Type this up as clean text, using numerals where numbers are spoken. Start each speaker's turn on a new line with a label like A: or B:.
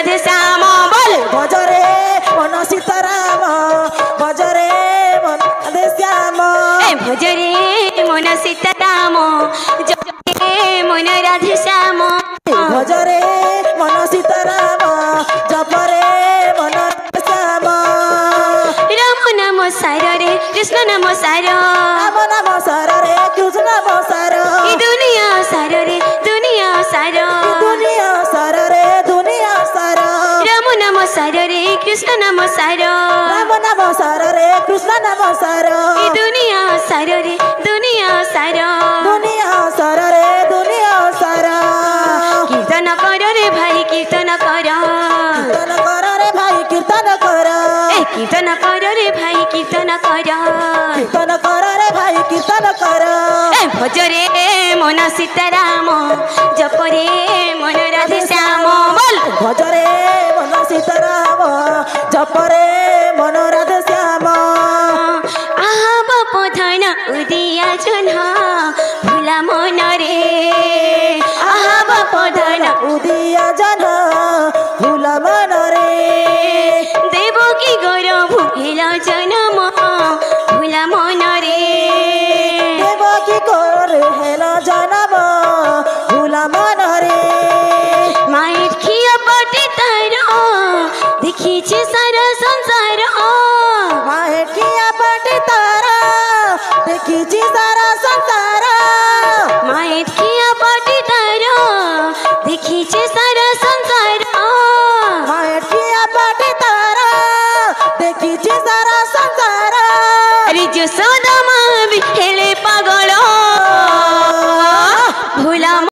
A: রাধে শ্যাম বল
B: ভজরে মন সীতারাম ভজরে মন রাধে শ্যাম
A: ভজরে মন সীতারাম জপরে মন রাধে শ্যাম
B: ভজরে মন সীতারাম জপরে মন রাধে শ্যাম
A: রাম নাম সারে কৃষ্ণ নাম সার
B: রাম নাম সারে কৃষ্ণ নাম সার
A: এই দুনিয়া সারে দুনিয়া সার
B: দুনিয়া সারে দুনিয়া সার
A: রাম নাম সারে কৃষ্ণ নাম সার
B: রাম নাম সারে কৃষ্ণ নাম সার
A: এই দুনিয়া সারে দুনিয়া সার
B: দুনিয়া সারে দুনিয়া সার
A: কীর্তন কর রে ভাই কীর্তন কর
B: কীর্তন কর রে ভাই কীর্তন কর
A: কীর্তন কর রে ভাই কীর্তন কর
B: কীর্তন কর রে ভাই কীর্তন কর
A: ভজরে মন সীতারাম জপরে মন রাধে শ্যাম বল
B: ভজরে মন সীতারাম জপরে মন রাধে শ্যাম
A: আহা বাপ ধন উদিয়া জহ্ন ভুলা মনরে আহা বাপ ধন
B: উদিয়া জন ভুল মনরে
A: দেবকী গৌর ভুল জনম ভুলা মনরে
B: দেবকী কর হেল জনম ভুল মনরে
A: মায়ের খিয়া পাটি তার দেখিছে সারা সংসার
B: মায়ের কিয়া পাটি তারা দেখিছি